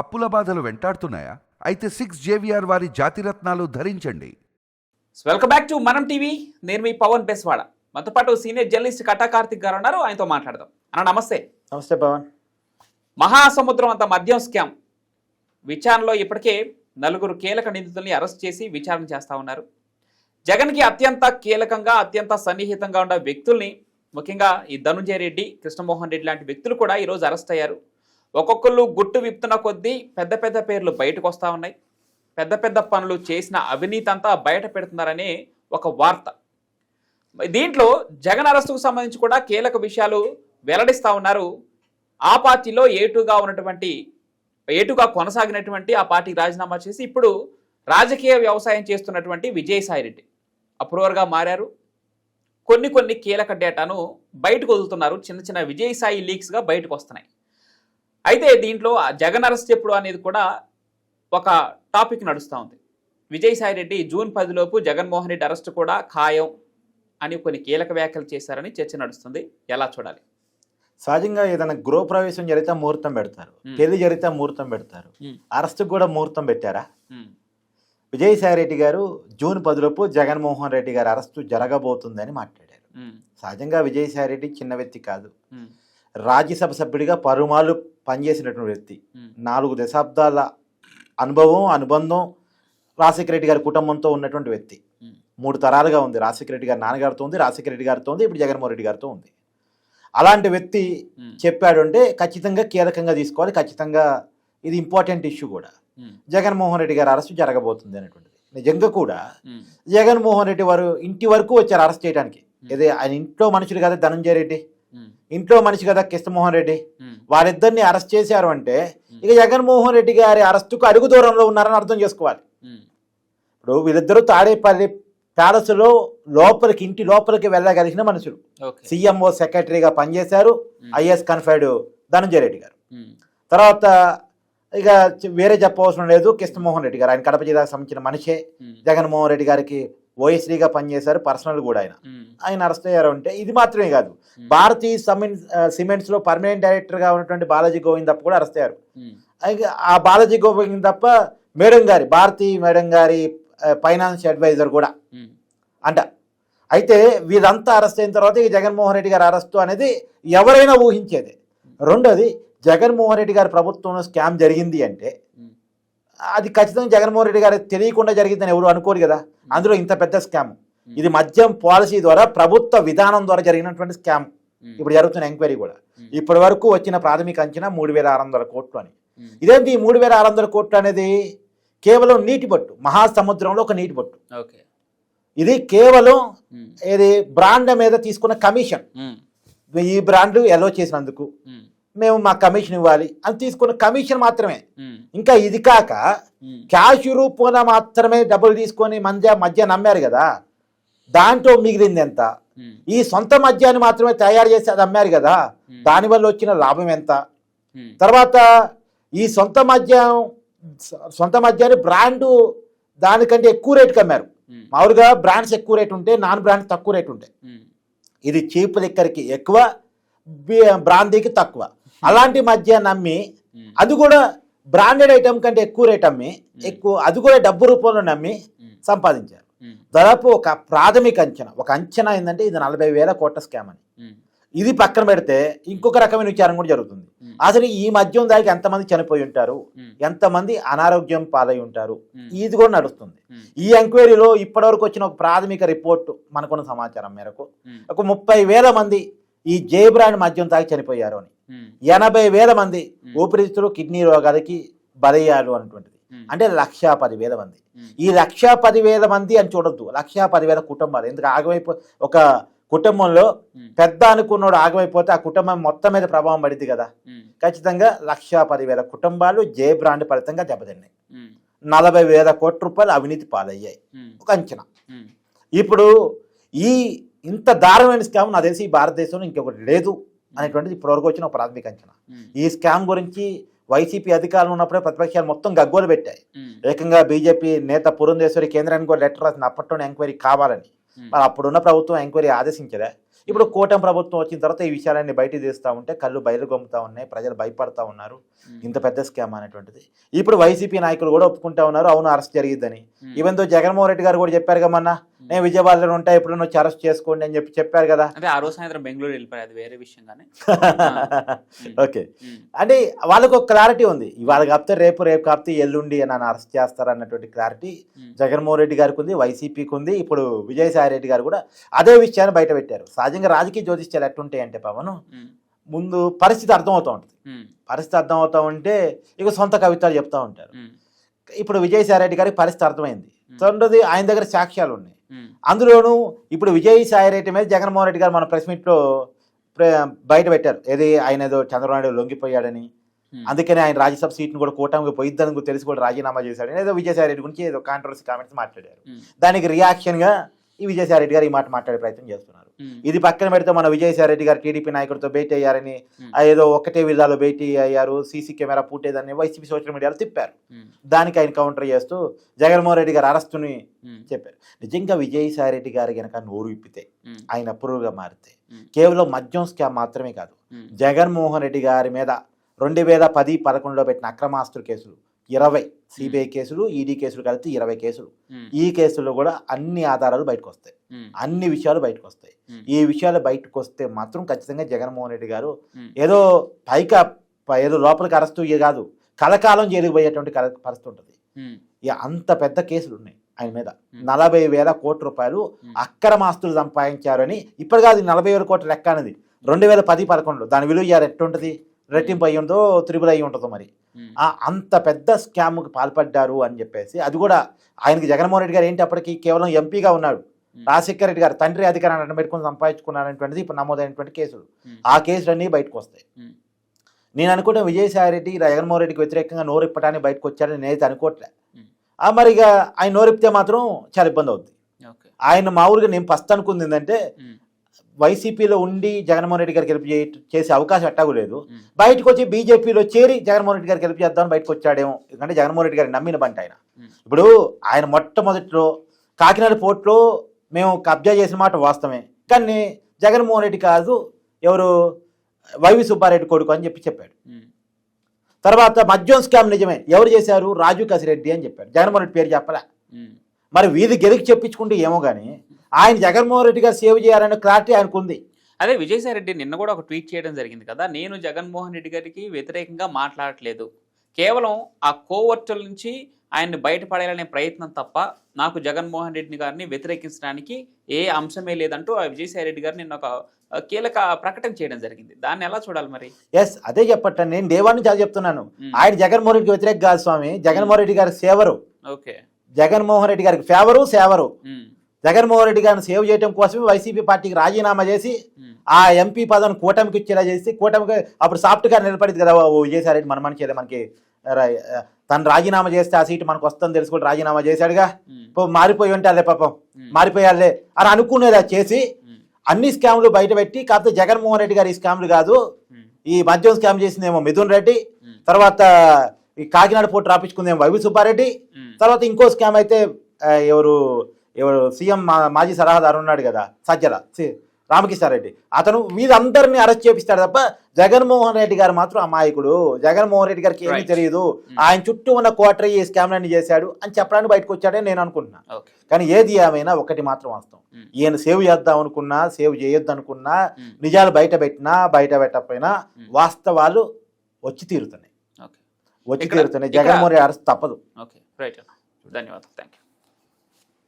అప్పుల బాధలు వెంటాడుతున్నాయా? అయితే 6 JVR వారి జాతిరత్నాలు ధరించండి. వెల్కమ్ బ్యాక్ టు మనం టీవీ. నేను మీ పవన్ బెస్వాడ. మనతో పాటు సీనియర్ జర్నలిస్ట్ కటా కార్తిక్ గారు ఉన్నారు. ఆయనతో మాట్లాడదాం. అన్న నమస్తే. నమస్తే పవన్. మహాసముద్రం అంత మద్యం స్కామ్ విచారణలో ఇప్పటికే 4 కీలక నిందితుల్ని అరెస్ట్ చేసి విచారణ చేస్తా ఉన్నారు. జగన్కి అత్యంత కీలకంగా అత్యంత సన్నిహితంగా ఉన్న వ్యక్తుల్ని, ముఖ్యంగా ఈ ధనుంజయ రెడ్డి, కృష్ణమోహన్ రెడ్డి లాంటి వ్యక్తులు కూడా ఈరోజు అరెస్ట్ అయ్యారు. ఒక్కొక్కళ్ళు గుట్టు విప్తున్న కొద్దీ పెద్ద పెద్ద పేర్లు బయటకు వస్తూ ఉన్నాయి. పెద్ద పెద్ద పనులు చేసిన అవినీతి అంతా బయట పెడుతున్నారనే ఒక వార్త. దీంట్లో జగన్ అరెస్టుకు సంబంధించి కూడా కీలక విషయాలు వెల్లడిస్తూ ఉన్నారు. ఆ పార్టీలో ఏటుగా కొనసాగినటువంటి ఆ పార్టీకి రాజీనామా చేసి ఇప్పుడు రాజకీయ వ్యవసాయం చేస్తున్నటువంటి విజయసాయిరెడ్డి అప్రూవర్గా మారారు. కొన్ని కీలక డేటాను బయటకు వదులుతున్నారు. చిన్న చిన్న విజయసాయి లీక్స్గా బయటకు వస్తున్నాయి. అయితే దీంట్లో జగన్ అరెస్ట్ ఎప్పుడు అనేది కూడా ఒక టాపిక్ నడుస్తూ ఉంది. విజయసాయిరెడ్డి జూన్ 10 లోపు జగన్మోహన్ రెడ్డి అరెస్ట్ కూడా ఖాయం అని కొన్ని కీలక వ్యాఖ్యలు చేశారని చర్చ నడుస్తుంది. ఎలా చూడాలి? సహజంగా ఏదైనా గృహప్రవేశం జరిగితే ముహూర్తం పెడతారు, పెళ్లి జరిగితే ముహూర్తం పెడతారు. అరెస్ట్ కూడా ముహూర్తం పెట్టారా? విజయసాయిరెడ్డి గారు జూన్ 10 లోపు జగన్మోహన్ రెడ్డి గారి అరెస్టు జరగబోతుందని మాట్లాడారు. సహజంగా విజయసాయిరెడ్డి చిన్న వ్యక్తి కాదు. రాజ్యసభ సభ్యుడిగా పరుమాలు పనిచేసినటువంటి వ్యక్తి. 4 దశాబ్దాల అనుబంధం రాజశేఖర రెడ్డి గారి కుటుంబంతో ఉన్నటువంటి వ్యక్తి. 3 తరాలుగా ఉంది. రాజశేఖర రెడ్డి గారి నాన్నగారితో ఉంది, రాజశేఖర రెడ్డి గారితో ఉంది, ఇప్పుడు జగన్మోహన్ రెడ్డి గారితో ఉంది. అలాంటి వ్యక్తి చెప్పాడు అంటే ఖచ్చితంగా కీలకంగా తీసుకోవాలి. ఖచ్చితంగా ఇది ఇంపార్టెంట్ ఇష్యూ కూడా. జగన్మోహన్ రెడ్డి గారి అరెస్ట్ జరగబోతుంది అనేటువంటిది. నిజంగా కూడా జగన్మోహన్ రెడ్డి వారు ఇంటి వరకు వచ్చారు అరెస్ట్ చేయడానికి. ఇది ఆయన ఇంట్లో మనుషులు కదా ధనంజయ రెడ్డి, ఇంట్లో మనిషి కదా కృష్ణమోహన్ రెడ్డి. వారిద్దరిని అరెస్ట్ చేశారు అంటే ఇక జగన్మోహన్ రెడ్డి గారి అరెస్టుకు అడుగు దూరంలో ఉన్నారని అర్థం చేసుకోవాలి. ఇప్పుడు వీళ్ళిద్దరూ తాడేపల్లి ప్యాలెస్లో లోపలికి, ఇంటి లోపలికి వెళ్ళగలిగిన మనుషులు. సీఎంఓ సెక్రటరీగా పనిచేశారు ఐఏఎస్ కన్ఫైడ్ ధనంజయ రెడ్డి గారు. తర్వాత ఇక వేరే చెప్పవసరం లేదు, కృష్ణమోహన్ రెడ్డి గారు ఆయన కడప జిల్లాకు సంబంధించిన మనిషే. జగన్మోహన్ రెడ్డి గారికి ఓఎస్డీగా పనిచేశారు, పర్సనల్ కూడా ఆయన అరెస్ట్ అయ్యారు. అంటే ఇది మాత్రమే కాదు, భారతీయ సిమెంట్స్ లో పర్మనెంట్ డైరెక్టర్ గా ఉన్నటువంటి బాలాజీ గోవిందప్ప కూడా అరెస్ట్ అయ్యారు. ఆ బాలాజీ గోవిందప్ప మేడం గారి, భారతీయ మేడం గారి ఫైనాన్స్ అడ్వైజర్ కూడా అంట. అయితే వీరంతా అరెస్ట్ అయిన తర్వాత ఈ జగన్మోహన్ రెడ్డి గారి అరెస్టు అనేది ఎవరైనా ఊహించేది. రెండోది, జగన్మోహన్ రెడ్డి గారి ప్రభుత్వంలో స్కామ్ జరిగింది అంటే అది ఖచ్చితంగా జగన్మోహన్ రెడ్డి గారికి తెలియకుండా జరిగిందని ఎవరు అనుకోరు కదా. అందులో ఇంత పెద్ద స్కామ్, ఇది మద్యం పాలసీ ద్వారా, ప్రభుత్వ విధానం ద్వారా జరిగినటువంటి స్కామ్. ఇప్పుడు జరుగుతున్న ఎంక్వైరీ కూడా ఇప్పటి వరకు వచ్చిన ప్రాథమిక అంచనా 3,600 కోట్లు అని. ఇదేంటి 3,600 కోట్లు అనేది? కేవలం నీటి బొట్టు, మహాసముద్రంలో ఒక నీటి బొట్టు. ఇది కేవలం ఏది బ్రాండ్ మీద తీసుకున్న కమిషన్. ఈ బ్రాండ్ ఎలో చేసినందుకు మేము మా కమిషన్ ఇవ్వాలి అని తీసుకున్న కమిషన్ మాత్రమే. ఇంకా ఇది కాక క్యాష్ రూపంలో మాత్రమే డబ్బులు తీసుకొని మద్య నమ్మారు కదా, దాంట్లో మిగిలింది ఎంత? ఈ సొంత మద్యాన్ని మాత్రమే తయారు చేసి అది అమ్మారు కదా, దానివల్ల వచ్చిన లాభం ఎంత? తర్వాత ఈ సొంత మద్యాన్ని బ్రాండు దానికంటే ఎక్కువ రేటుకి అమ్మారు. మామూలుగా బ్రాండ్స్ ఎక్కువ రేటు ఉంటే, నాన్ బ్రాండ్స్ తక్కువ రేటు ఉంటాయి. ఇది చీప్ లిక్కర్కి ఎక్కువ, బ్రాందీకి తక్కువ. అలాంటి మద్యాన్ని అమ్మి, అది కూడా బ్రాండెడ్ ఐటమ్ కంటే ఎక్కువ రేట్ అమ్మి, అది కూడా డబ్బు రూపంలో నమ్మి సంపాదించారు. దాదాపు ఒక ప్రాథమిక అంచనా, ఏంటంటే ఇది 40,000 కోట్ల స్కామ్ అని. ఇది పక్కన పెడితే ఇంకొక రకమైన విచారం కూడా జరుగుతుంది. అసలు ఈ మద్యం దానికి ఎంతమంది చనిపోయి ఉంటారు, ఎంతమంది అనారోగ్యం పాలై ఉంటారు, ఇది కూడా నడుస్తుంది. ఈ ఎంక్వైరీలో ఇప్పటివరకు వచ్చిన ఒక ప్రాథమిక రిపోర్టు మనకున్న సమాచారం మేరకు ఒక 30,000 మంది ఈ జే బ్రాండ్ మద్యం తాగి చనిపోయారు అని, 80,000 మంది ఊపిరితిత్తులు, కిడ్నీ రోగాలకి బలయ్యారు అన్నటువంటిది. అంటే 1,10,000 మంది. ఈ 1,10,000 మంది అని చూడొద్దు, 1,10,000 కుటుంబాలు. ఎందుకు ఒక కుటుంబంలో పెద్ద అనుకున్నాడు ఆగమైపోతే ఆ కుటుంబం మొత్తం మీద ప్రభావం పడింది కదా. ఖచ్చితంగా 1,10,000 కుటుంబాలు జే బ్రాండ్ ఫలితంగా దెబ్బతిన్నాయి. 40,000 కోట్ల రూపాయలు అవినీతి పాలయ్యాయి ఒక అంచనా. ఇప్పుడు ఈ ఇంత దారుణమైన స్కామ్ నాకు తెలిసి ఈ భారతదేశంలో ఇంకొకటి లేదు అనేటువంటిది ఇప్పటివరకు వచ్చిన ఒక ప్రాథమిక అంచనా. ఈ స్కామ్ గురించి వైసీపీ అధికారులు ఉన్నప్పుడే ప్రతిపక్షాలు మొత్తం గగ్గోలు పెట్టాయి. ఏకంగా బీజేపీ నేత పురంధేశ్వరి కేంద్రానికి కూడా లెటర్ రాసింది అప్పట్లోనే ఎంక్వైరీ కావాలని. మరి అప్పుడున్న ప్రభుత్వం ఎంక్వైరీ ఆదేశించదా? ఇప్పుడు కూటమి ప్రభుత్వం వచ్చిన తర్వాత ఈ విషయాలన్నీ బయట తీస్తూ ఉంటే కళ్ళు బయలు గొమ్ముతా ఉన్నాయి, ప్రజలు భయపడతా ఉన్నారు, ఇంత పెద్ద స్కామ్ అనేటువంటిది. ఇప్పుడు వైసీపీ నాయకులు కూడా ఒప్పుకుంటా ఉన్నారు, అవును అరెస్ట్ జరిగిద్దని. ఈవెన్ తో జగన్మోహన్ రెడ్డి గారు కూడా చెప్పారు కమన్నా, నేను విజయవాడలో ఉంటా, ఎప్పుడైనా వచ్చి అరెస్ట్ చేసుకోండి అని చెప్పారు కదా. అంటే ఆ రోజు సాయంత్రం బెంగళూరు వెళ్ళిపోయారు, అది వేరే విషయం కానీ. ఓకే, అంటే వాళ్ళకు ఒక క్లారిటీ ఉంది, ఇవాళ కాపితే రేపు కాపితే ఎల్లుండి నన్ను అరెస్ట్ చేస్తారు అన్నటువంటి క్లారిటీ జగన్మోహన్ రెడ్డి గారికి ఉంది, వైసీపీకి ఉంది. ఇప్పుడు విజయసాయి రెడ్డి గారు కూడా అదే విషయాన్ని బయట పెట్టారు. సహజంగా రాజకీయ జ్యోతిష్యాలు ఎట్టుంటాయి అంటే పవన్, ముందు పరిస్థితి అర్థమవుతూ ఉంటుంది. పరిస్థితి అర్థమవుతూ ఉంటే ఇక సొంత కవితలు చెప్తా ఉంటారు. ఇప్పుడు విజయసాయి రెడ్డి గారికి పరిస్థితి అర్థమైంది. రెండోది ఆయన దగ్గర సాక్ష్యాలు ఉన్నాయి. అందులోనూ ఇప్పుడు విజయసాయి రెడ్డి మీద జగన్మోహన్ రెడ్డి గారు మన ప్రెస్ మీట్లో బయట పెట్టారు, ఏది ఆయన ఏదో చంద్రబాబు నాయుడు లొంగిపోయాడని, అందుకని ఆయన రాజ్యసభ సీట్ను కూడా కూటమికి పోయిద్దని తెలిసి కూడా రాజీనామా చేశాడని ఏదో విజయసాయి రెడ్డి గురించి ఏదో కాంట్రవర్సీ కామెంట్స్ మాట్లాడారు. దానికి రియాక్షన్గా ఈ విజయసాయి రెడ్డి గారు ఈ మాట మాట్లాడే ప్రయత్నం చేస్తున్నారు. ఇది పక్కన పెడితే మన విజయసాయి రెడ్డి గారు టీడీపీ నాయకుడితో భేటీ అయ్యారని, ఏదో ఒకటే విల్లాలో భేటీ అయ్యారు, CC camera footage YCP social మీడియాలో తిప్పారు. దానికి ఆయన కౌంటర్ చేస్తూ జగన్మోహన్ రెడ్డి గారు అరెస్టుని చెప్పారు. నిజంగా విజయసాయి రెడ్డి గారు కనుక నోరు విప్పితే, ఆయన అప్రూవ్గా మారితే, కేవలం మద్యం స్కామ్ మాత్రమే కాదు, జగన్మోహన్ రెడ్డి గారి మీద 2010-11లో పెట్టిన అక్రమాస్తుల కేసులు 20, సిబిఐ కేసులు, ఈడీ కేసులు కలిపి 20 కేసులు. ఈ కేసుల్లో కూడా అన్ని ఆధారాలు బయటకు వస్తాయి, అన్ని విషయాలు బయటకు వస్తాయి. ఈ విషయాలు బయటకు వస్తే మాత్రం ఖచ్చితంగా జగన్మోహన్ రెడ్డి గారు ఏదో పైగా ఏదో లోపలికి అరెస్టు కాదు, కలకాలం జైలుకు పోయేటువంటి పరిస్థితి ఉంటుంది. ఇక అంత పెద్ద కేసులు ఉన్నాయి ఆయన మీద. 40,000 కోట్ల రూపాయలు అక్రమాస్తులు సంపాదించారని, ఇప్పుడు కాదు 40,000 కోట్ల లెక్క అనేది 2010-11లో దాని విలువ ఎట్టుంటుంది, రెట్టింపు అయ్యి ఉంటుందో, త్రిబుల్ అయ్యి ఉంటుందో మరి. అంత పెద్ద స్కామ్కి పాల్పడ్డారు అని చెప్పేసి, అది కూడా ఆయనకి జగన్మోహన్ రెడ్డి గారు ఏంటి అప్పటికి కేవలం ఎంపీగా ఉన్నాడు, రాజశేఖర రెడ్డి గారు తండ్రి అధికారాన్ని అడ్డం పెట్టుకుని సంపాదించుకున్నారనేటువంటిది ఇప్పుడు నమోదైనటువంటి కేసులు. ఆ కేసులన్నీ బయటకు వస్తాయి. నేను అనుకుంటే విజయసాయి రెడ్డి జగన్మోహన్ రెడ్డికి వ్యతిరేకంగా నోరిప్పడానికి బయటకు వచ్చారని నేనైతే అనుకోవట్లే. మరి ఇక ఆయన నోరిప్పితే మాత్రం చాలా ఇబ్బంది అవుతుంది. ఆయన మామూలుగా నేను ఫస్ట్ అనుకుంది ఏంటంటే, వైసీపీలో ఉండి జగన్మోహన్ రెడ్డి గారికి హెల్ప్ చేసే అవకాశం ఎట్టాగు లేదు, బయటకు వచ్చి బీజేపీలో చేరి జగన్మోహన్ రెడ్డి గారికి హెల్ప్ చేద్దామని బయటకు వచ్చాడేమో. ఎందుకంటే జగన్మోహన్ రెడ్డి గారికి నమ్మిన బంట ఆయన. ఇప్పుడు ఆయన మొట్టమొదటిలో కాకినాడ పోర్టులో మేము కబ్జా చేసిన మాట వాస్తవమే, కానీ జగన్మోహన్ రెడ్డి కాదు, ఎవరు వైవి సుబ్బారెడ్డి కొడుకు అని చెప్పాడు. తర్వాత మద్యం స్కామ్ నిజమే, ఎవరు చేశారు, రాజు కసిరెడ్డి అని చెప్పాడు. జగన్మోహన్ రెడ్డి పేరు చెప్పలే. మరి వీధి గెలికి చెప్పించుకుంటే ఏమో కానీ ఆయన జగన్మోహన్ రెడ్డి గారు సేవ్ చేయాలనే క్లారిటీ ఆయనకు ఉంది. అదే విజయసాయి రెడ్డి నిన్న కూడా ఒక ట్వీట్ చేయడం జరిగింది కదా, నేను జగన్మోహన్ రెడ్డి గారికి వ్యతిరేకంగా మాట్లాడట్లేదు, కేవలం ఆ కోవర్టుల నుంచి ఆయన్ని బయటపడేయాలనే ప్రయత్నం తప్ప నాకు జగన్మోహన్ రెడ్డి గారిని వ్యతిరేకించడానికి ఏ అంశమే లేదంటూ ఆ విజయసాయి రెడ్డి గారు నిన్న ఒక కీలక ప్రకటన చేయడం జరిగింది. దాన్ని ఎలా చూడాలి మరి? ఎస్, అదే చెప్పట్టు నేను దేవాన్ని చాలా చెప్తున్నాను. ఆయన జగన్మోహన్ రెడ్డికి వ్యతిరేక కాదు స్వామి, జగన్మోహన్ రెడ్డి గారి సేవరు. ఓకే, జగన్మోహన్ రెడ్డి గారికి ఫేవరు సేవరు. జగన్మోహన్ రెడ్డి గారిని సేవ్ చేయడం కోసమే వైసీపీ పార్టీకి రాజీనామా చేసి ఆ ఎంపీ పదవిని కూటమికి ఇచ్చేలా చేసి, కూటమికి అప్పుడు సాఫ్ట్గా నిలబడింది కదా విజయసాయి రెడ్డి, మన మనిషి మనకి తను రాజీనామా చేస్తే ఆ సీటు మనకు వస్తుందని తెలుసు కూడా రాజీనామా చేశాడుగా. మారిపోయి ఉంటే అదే పాపం మారిపోయాలే అని అనుకునేదా చేసి అన్ని స్కామ్లు బయట పెట్టి, కాకపోతే జగన్మోహన్ రెడ్డి గారు ఈ స్కామ్లు కాదు, ఈ మద్యం స్కామ్ చేసిందేమో మిథున్ రెడ్డి, తర్వాత ఈ కాకినాడ పోర్టు రాపించుకుందేమో వైవి సుబ్బారెడ్డి, తర్వాత ఇంకో స్కామ్ అయితే ఎవరు సీఎం మాజీ సలహాదారు ఉన్నాడు కదా సజ్జల రామకృష్ణారెడ్డి, అతను వీరందరినీ అరెస్ట్ చేపిస్తాడు తప్ప జగన్మోహన్ రెడ్డి గారు మాత్రం అమాయకుడు, జగన్మోహన్ రెడ్డి గారికి ఏమీ తెలియదు, ఆయన చుట్టూ ఉన్న కోటరీ ఈ స్కామ్లన్నీ చేశాడు అని చెప్పడానికి బయటకు వచ్చాడని నేను అనుకుంటున్నా. కానీ ఏది ఏమైనా ఒకటి మాత్రం వాస్తవం, ఈయన సేవ్ చేద్దాం అనుకున్నా, సేవ్ చేయొద్దు అనుకున్నా, నిజాలు బయట పెట్టినా బయట పెట్టకపోయినా వాస్తవాలు వచ్చి తీరుతున్నాయి. జగన్మోహన్ రెడ్డి అరెస్ట్ తప్పదు. ధన్యవాదాలు, థ్యాంక్ యూ.